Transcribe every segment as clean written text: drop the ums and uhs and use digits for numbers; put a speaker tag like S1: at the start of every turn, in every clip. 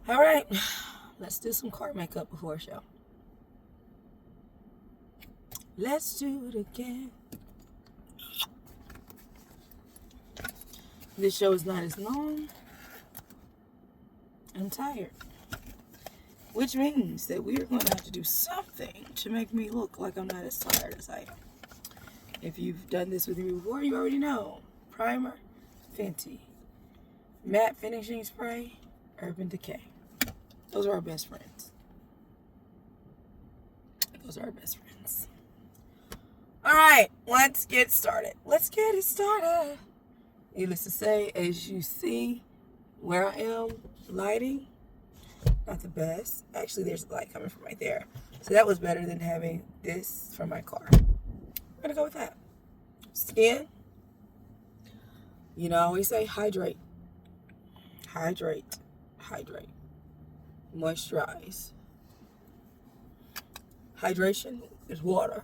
S1: All right, let's do some car makeup before a show. Let's do it again. This show is not as long. I'm tired. Which means that we are going to have to do something to make me look like I'm not as tired as I am. If you've done this with me before, you already know. Primer, Fenty. Matte finishing spray, Urban Decay. Those are our best friends. Those are our best friends. All right, let's get started. Let's get it started. Needless to say, as you see where I am, lighting, not the best. Actually, there's a light coming from right there. So that was better than having this from my car. I'm going to go with that. Skin, you know, I always say hydrate. Hydrate. Hydrate. Moisturize. Hydration is water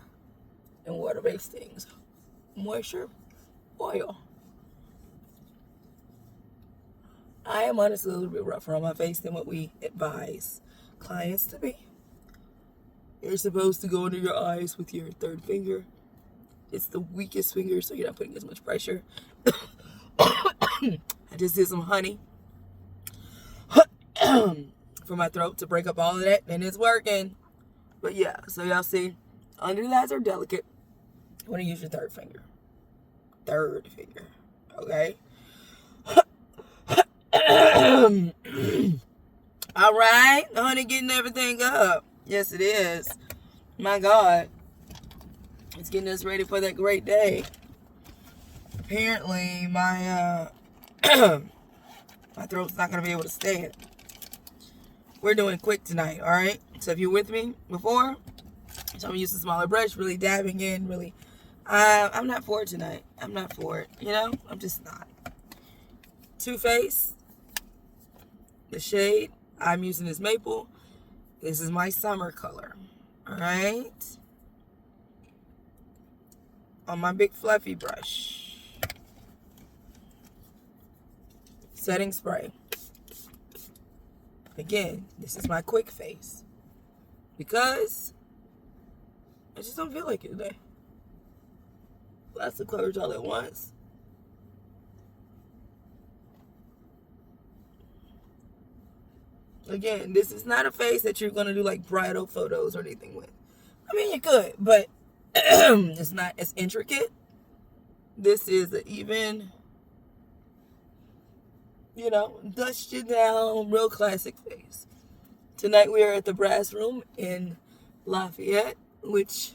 S1: and water-based things. Moisture, oil. I am honestly a little bit rougher on my face than what we advise clients to be. You're supposed to go under your eyes with your third finger. It's the weakest finger, so you're not putting as much pressure. I just did some honey for my throat to break up all of that, and it's working. But yeah, so y'all see, under the eyes are delicate. You want to use your third finger. Third finger, okay? All right, the honey getting everything up. Yes, it is. My God, it's getting us ready for that great day. Apparently, my my throat's not gonna be able to stand. We're doing quick tonight, all right? So if you're with me before, so I'm gonna use a smaller brush, really dabbing in, really. I'm not for it tonight. I'm not for it. You know, I'm just not. Too Faced. The shade I'm using is Maple. This is my summer color. All right. On my big fluffy brush. Setting spray. Again, this is my quick face. Because I just don't feel like it today. Lots of colors all at once. Again, this is not a face that you're going to do like bridal photos or anything with. I mean, you could, but it's not as intricate. This is an even, you know, dusted down, real classic face. Tonight we are at the Brass Room in Lafayette, which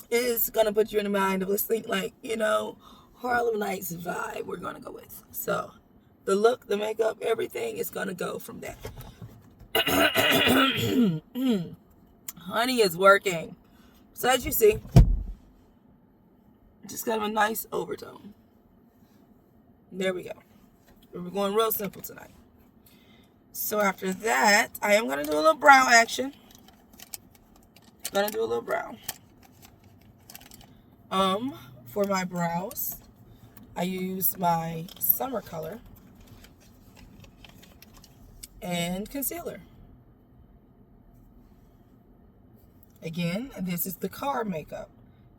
S1: is going to put you in the mind of, let's think like, you know, Harlem Nights vibe we're going to go with. So the look, the makeup, everything is going to go from that. Honey is working. So as you see, just got a nice overtone. There we go. We're going real simple tonight. So after that, I am going to do a little brow action. Gonna do a little brow. For my brows, I use my summer color and concealer. Again, this is the car makeup.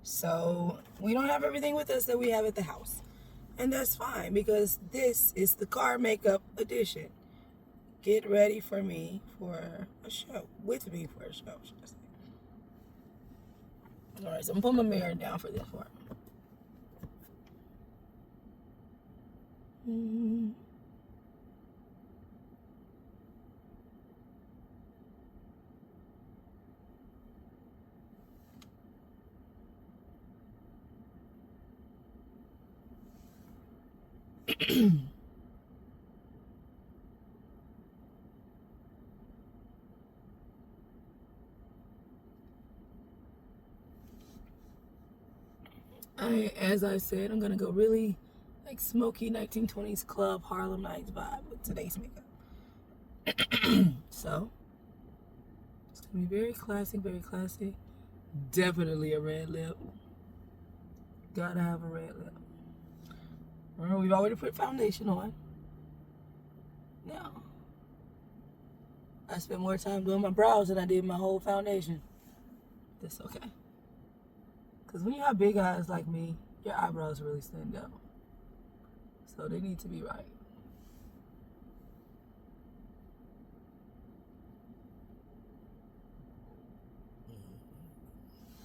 S1: So we don't have everything with us that we have at the house. And that's fine because this is the car makeup edition. Get ready for me for a show. With me for a show, should I say. Alright, so I'm gonna put my mirror down for this part. As I said, I'm gonna go really like smoky 1920s club Harlem Nights vibe with today's makeup. So it's gonna be very classic, very classy. Definitely a red lip. Gotta have a red lip. Remember, we've already put foundation on. Now, I spent more time doing my brows than I did my whole foundation. That's okay. Because when you have big eyes like me, your eyebrows really stand out. So they need to be right.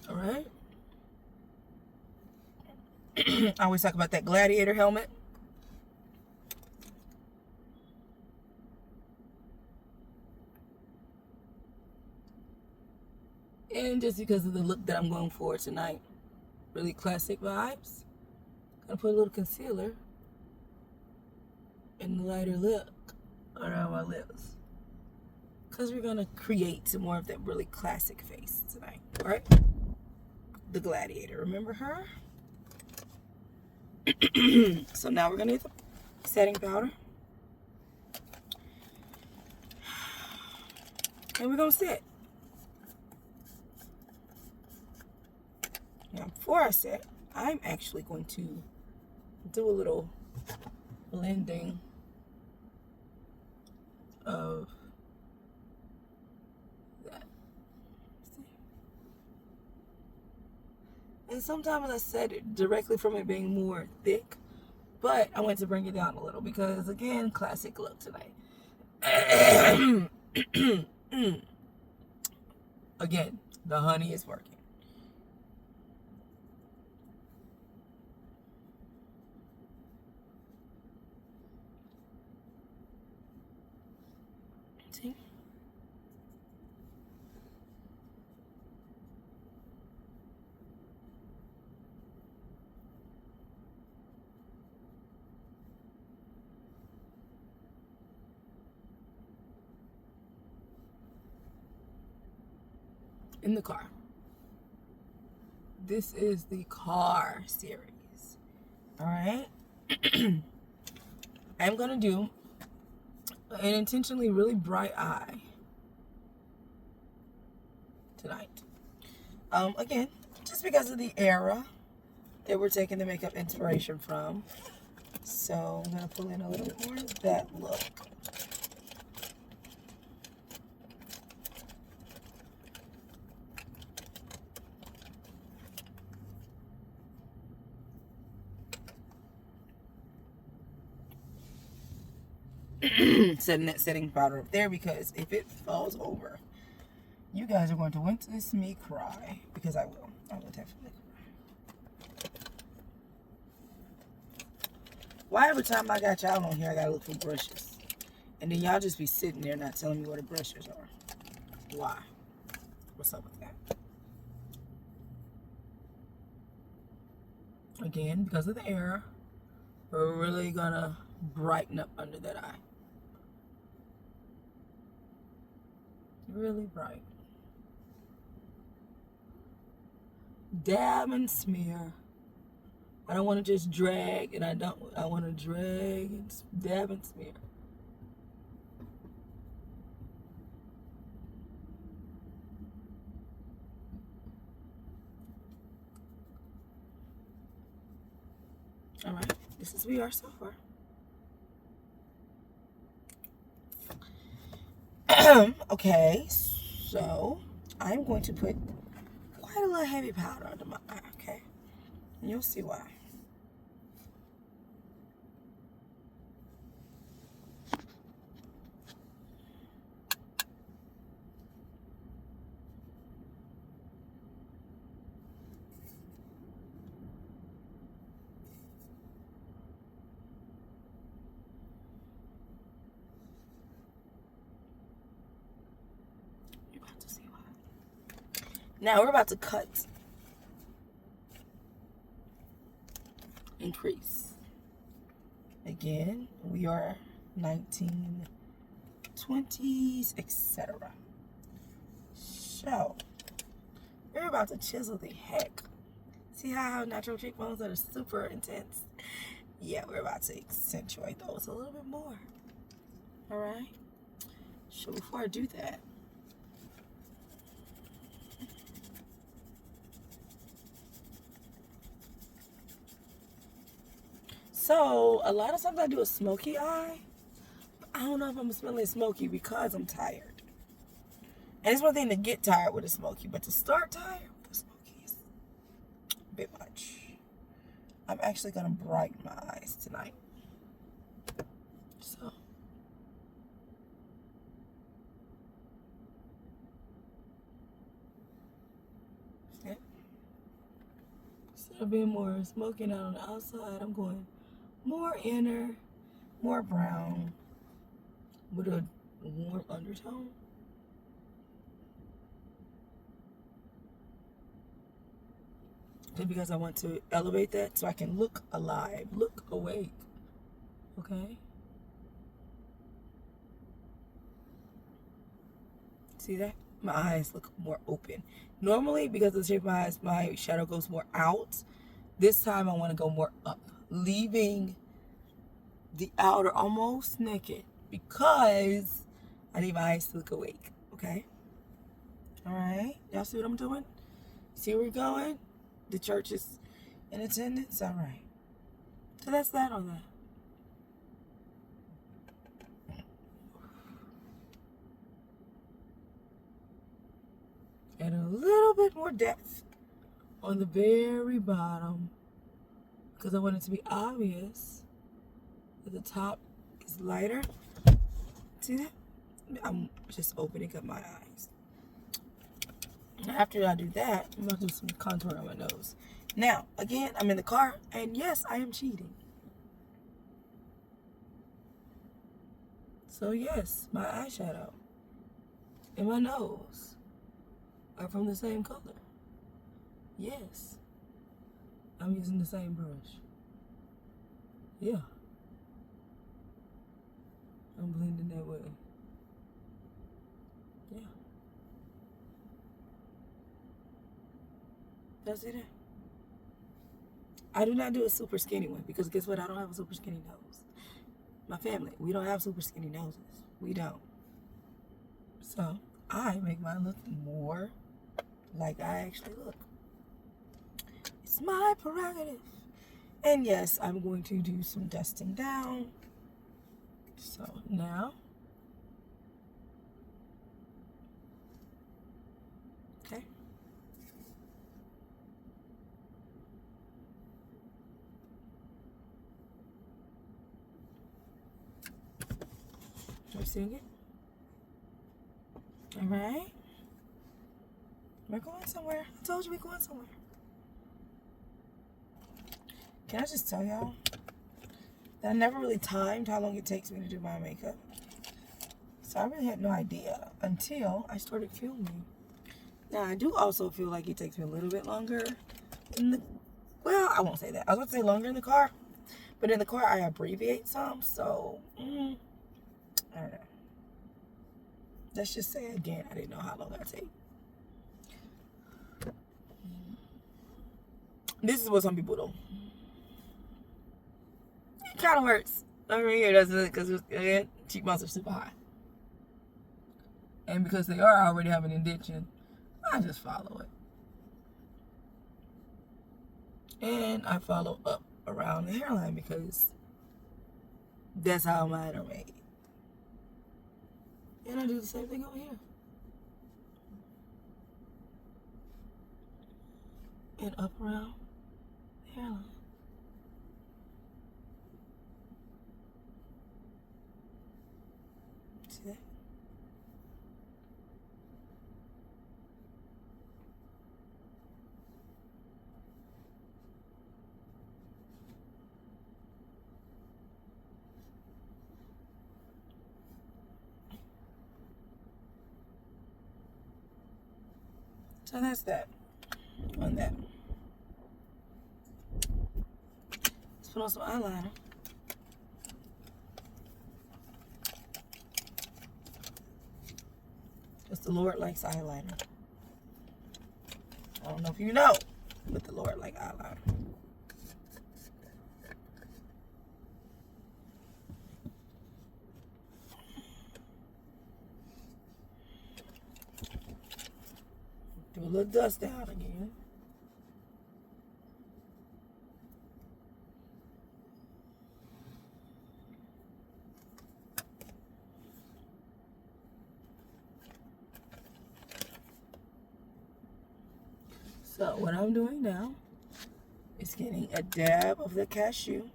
S1: All right. I always talk about that gladiator helmet. And just because of the look that I'm going for tonight, really classic vibes, gonna put a little concealer in the lighter look around my lips. Because we're gonna create some more of that really classic face tonight, all right? The gladiator, remember her? So now we're gonna get the setting powder. And we're gonna set. Now before I set, I'm actually going to do a little blending of that. See? And sometimes I set it directly from it being more thick, but I went to bring it down a little because, again, classic look tonight. Again, the honey is working. See? In the car. This is the car series. All right. I'm going to do an intentionally really bright eye tonight. Again, just because of the era that we're taking the makeup inspiration from. So I'm going to pull in a little bit more of that look. Setting that setting powder up there because if it falls over, you guys are going to witness me cry, because I will. I will definitely cry. Why every time I got y'all on here, I gotta look for brushes, and then y'all just be sitting there not telling me where the brushes are? Why? What's up with that? Again, because of the era, we're really gonna brighten up under that eye. Really bright. Dab and smear. I don't want to just drag, and I want to drag and dab and smear. All right, this is we are so far. Okay, so I'm going to put quite a little heavy powder under my eye, okay? And you'll see why. You're about to see why. Now we're about to cut. Increase. Again, we are 1920s, etc. So, we're about to chisel the heck. See how I have natural cheekbones that are super intense? Yeah, we're about to accentuate those a little bit more. All right? So before I do that, so a lot of times I do a smoky eye. I don't know if I'm smelling smoky because I'm tired. And it's one thing to get tired with a smoky, but to start tired with a smoky is a bit much. I'm actually going to brighten my eyes tonight. So. Yeah. Instead of being more smoking out on the outside, I'm going more inner, more brown, with a warm undertone. Because I want to elevate that so I can look alive, look awake. Okay? See that? My eyes look more open. Normally, because of the shape of my eyes, my shadow goes more out. This time I want to go more up, leaving the outer almost naked because I need my eyes to look awake. Okay? Alright? Y'all see what I'm doing? See where we're going? The church is in attendance? Alright. So that's that on that. And a little bit more depth on the very bottom because I want it to be obvious that the top is lighter. See that? I'm just opening up my eyes. After I do that, I'm going to do some contour on my nose. Now, again, I'm in the car, and yes, I am cheating. So yes, my eyeshadow and my nose are from the same color. Yes. I'm using the same brush. Yeah. I'm blending that way. Yeah. That's it. I do not do a super skinny one because guess what? I don't have a super skinny nose. My family, we don't have super skinny noses. We don't. So I make mine look more like I actually look. It's my prerogative. And yes, I'm going to do some dusting down. So now, okay. Are you seeing it? All right. We're going somewhere. I told you we're going somewhere. Can I just tell y'all that I never really timed how long it takes me to do my makeup? So I really had no idea until I started filming. Now, I do also feel like it takes me a little bit longer in the... Well, I won't say that. I was going to say longer in the car. But in the car, I abbreviate some. So, I don't know. Let's just say again, I didn't know how long that take. This is what some people do. It kind of works. Over here, doesn't it? Because cheekbones are super high. And because they are already having an indentation, I just follow it. And I follow up around the hairline because that's how mine are made. And I do the same thing over here. And up around the hairline. See that? So that's that on that. Let's put on some eyeliner. Because the Lord likes eyeliner. I don't know if you know, but the Lord likes eyeliner. Do a little dust down again. So what I'm doing now is getting a dab of the cashew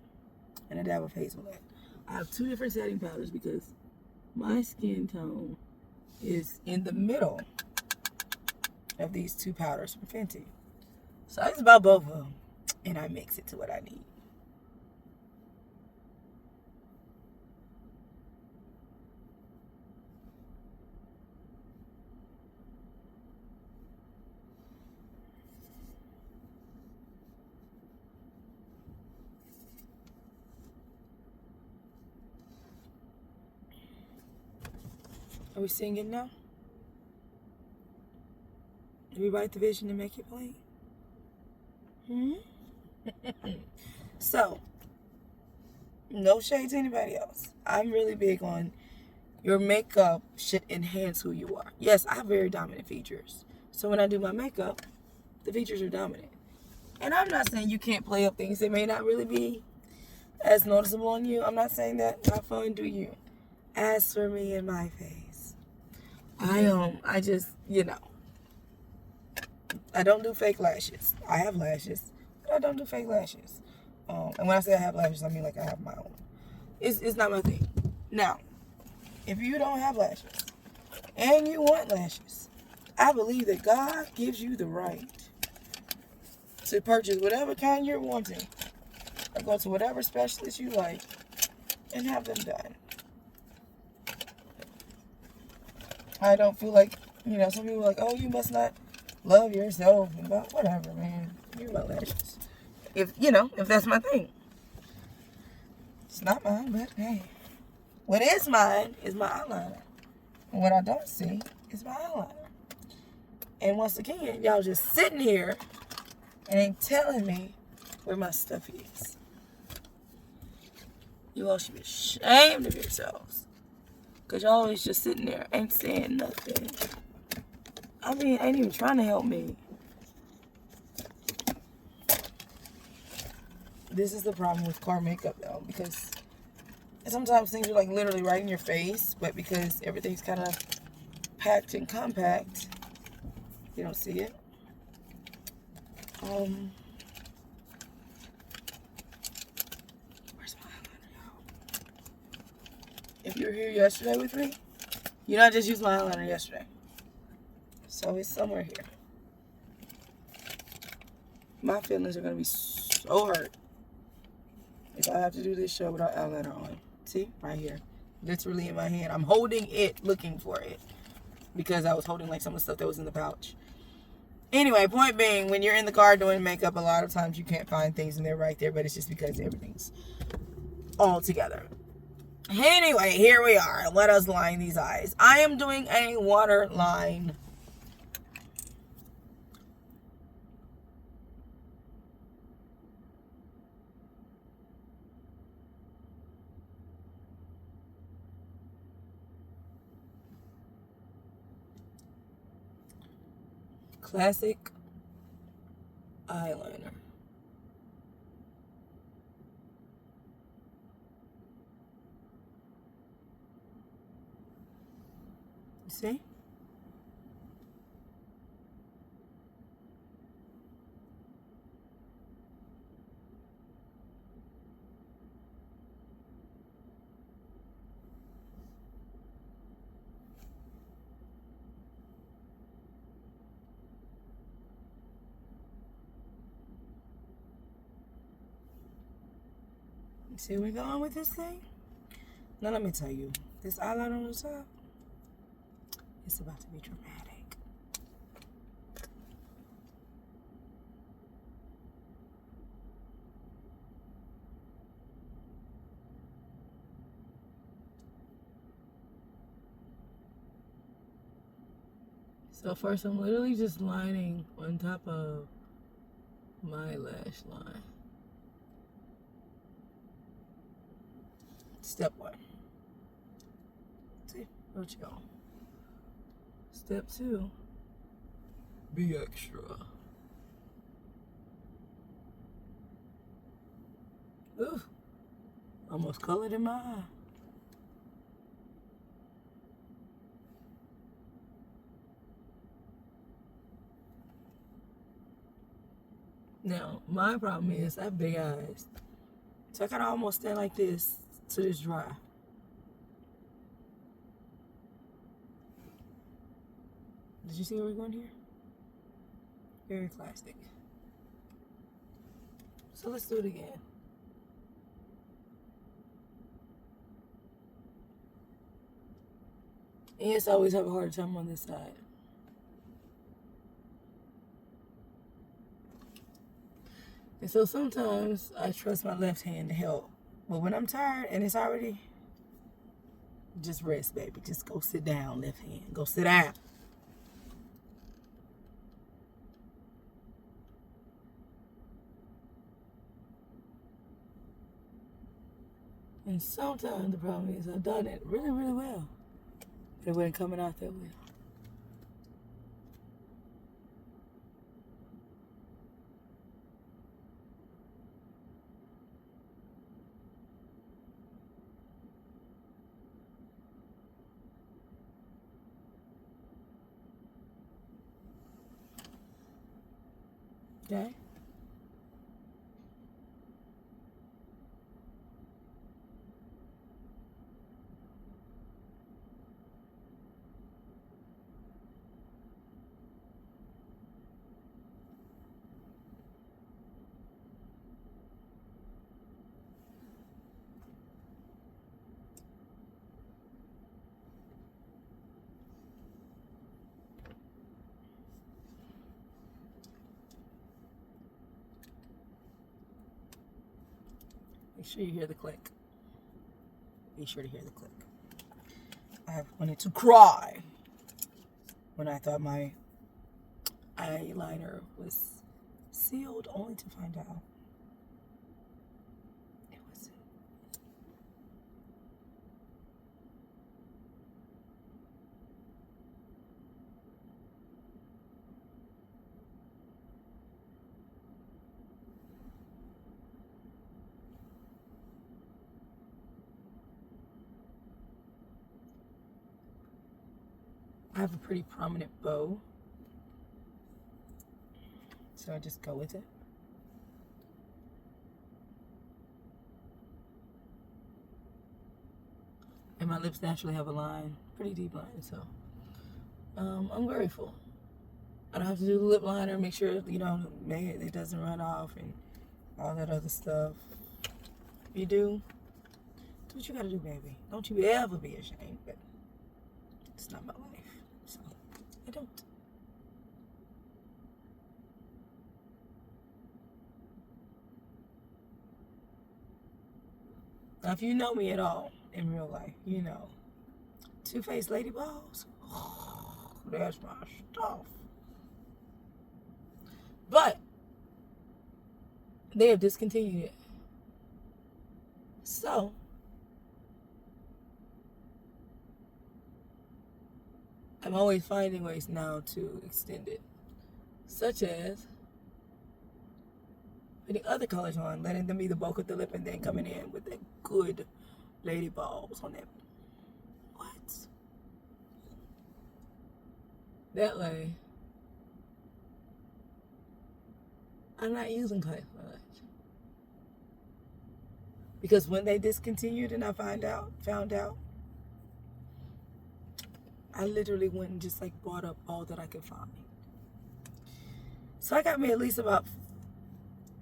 S1: and a dab of hazelnut. I have two different setting powders because my skin tone is in the middle of these two powders from Fenty. So I just bought both of them and I mix it to what I need. Are we singing now? Do we write the vision and make it plain? So, no shade to anybody else. I'm really big on your makeup should enhance who you are. Yes, I have very dominant features. So when I do my makeup, the features are dominant. And I'm not saying you can't play up things that may not really be as noticeable on you. I'm not saying that. Have fun, do you. As for me and my face, I just, I don't do fake lashes. I have lashes, but I don't do fake lashes. And when I say I have lashes, I mean like I have my own. It's not my thing. Now, if you don't have lashes and you want lashes, I believe that God gives you the right to purchase whatever kind you're wanting or go to whatever specialist you like and have them done. I don't feel like, some people are like, oh, you must not love yourself. And whatever, man. You're my lashes. If that's my thing. It's not mine, but hey. What is mine is my eyeliner. And what I don't see is my eyeliner. And once again, y'all just sitting here and ain't telling me where my stuff is. You all should be ashamed of yourselves. Because y'all always just sitting there, ain't saying nothing. I mean, ain't even trying to help me. This is the problem with car makeup, though. Because sometimes things are like literally right in your face. But because everything's kind of packed and compact, you don't see it. Where's my eyeliner, y'all? If you were here yesterday with me, you know I just used my eyeliner yesterday. So it's somewhere here. My feelings are going to be so hurt if I have to do this show without eyeliner on. See? Right here. Literally in my hand. I'm holding it, looking for it. Because I was holding like some of the stuff that was in the pouch. Anyway, point being, when you're in the car doing makeup, a lot of times you can't find things and they're right there. But it's just because everything's all together. Anyway, here we are. Let us line these eyes. I am doing a waterline. Classic eyeliner. See? See where we're going with this thing? Now let me tell you, this eyeliner on the top, it's about to be dramatic. So first I'm literally just lining on top of my lash line. Step 1. See, where'd you go? Step 2. Be extra. Ooh, almost colored in my eye. Now, my problem is I have big eyes. So I gotta almost stand like this to this dry. Did you see where we're going here? Very plastic. So let's do it again. And yes, I always have a hard time on this side. And so sometimes I trust my left hand to help. But when I'm tired and it's already, just rest, baby. Just go sit down, left hand. Go sit down. And sometimes the problem is I've done it really, really well. But it wasn't coming out that well. Okay? Make sure you hear the click. Be sure to hear the click. I wanted to cry when I thought my eyeliner was sealed, only to find out it wasn't. I have a pretty prominent bow, so I just go with it. And my lips naturally have a line, pretty deep line, so I'm grateful. I don't have to do the lip liner, make sure, it doesn't run off and all that other stuff. You do what you gotta do, baby. Don't you ever be ashamed, but it's not my life, so I don't. Now, if you know me at all in real life, you know, Too Faced Lady Balls, that's my stuff. But they have discontinued it. So I'm always finding ways now to extend it, such as putting other colors on, letting them be the bulk of the lip, and then coming in with the good lady balls on it. What? That way, I'm not using clay much. Because when they discontinued and I found out, I literally went and just bought up all that I could find. So I got me at least about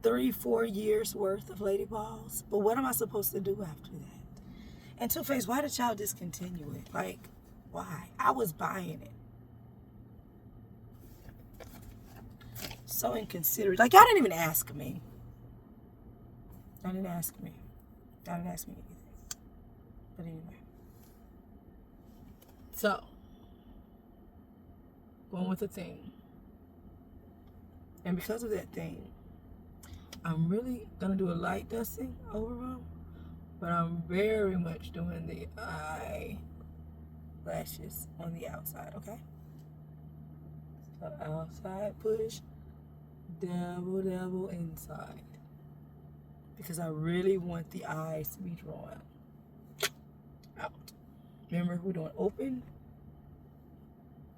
S1: 3-4 years worth of lady balls. But what am I supposed to do after that? And Too Faced, why did y'all discontinue it? Why? I was buying it. So inconsiderate. Y'all didn't even ask me. Y'all didn't ask me. Y'all didn't ask me anything. But anyway. So, going with the thing. And because of that thing, I'm really going to do a light dusting over them. But I'm very much doing the eyelashes on the outside, okay? So outside push, double inside. Because I really want the eyes to be drawn out. Remember, we're doing open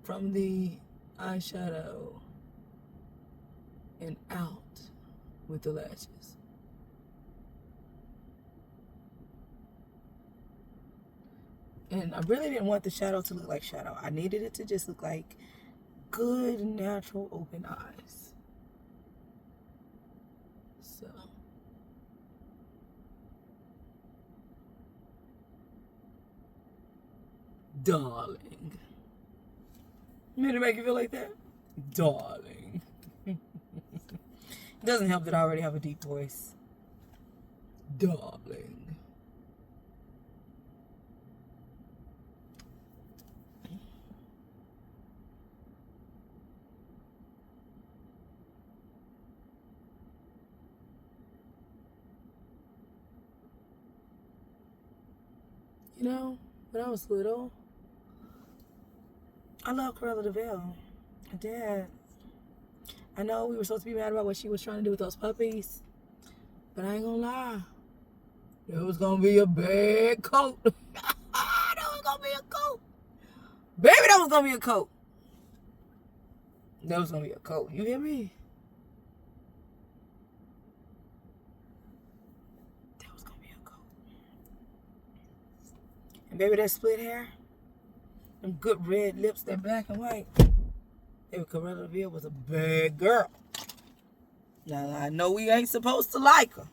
S1: from the eyeshadow and out with the lashes. And I really didn't want the shadow to look like shadow. I needed it to just look like good, natural, open eyes. So. Darling. Made it make you feel like that? Darling. It doesn't help that I already have a deep voice. Darling. You know, when I was little, I loved Cruella de Vil. I did. I know we were supposed to be mad about what she was trying to do with those puppies, but I ain't gonna lie. It was gonna be a bad coat. That was gonna be a coat. Baby, that was gonna be a coat. That was gonna be a coat. You hear me? That was gonna be a coat. And baby, that split hair, them good red lips, that black and white. Baby, Cruella de Vil was a bad girl. Now, I know we ain't supposed to like her,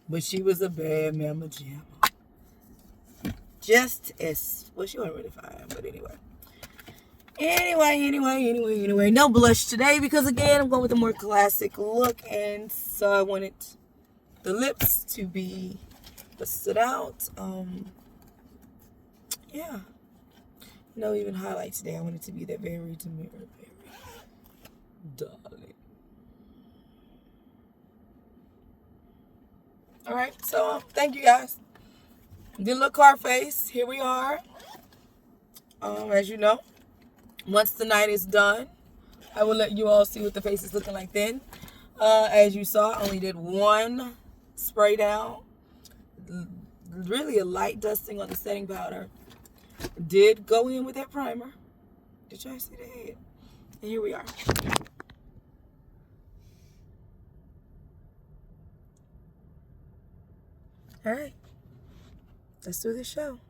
S1: but she was a bad mamma jamma. Just as, well, she wasn't really fine, but anyway. Anyway. No blush today because, again, I'm going with a more classic look, and so I wanted the lips to be busted out. Yeah. No even highlight today. I want it to be that very demure, very darling. All right, so thank you guys. Did a little car face. Here we are. As you know, once the night is done, I will let you all see what the face is looking like then. As you saw, I only did one spray down. Really a light dusting on the setting powder. Did go in with that primer. Did y'all see the head? And here we are. All right. Let's do this show.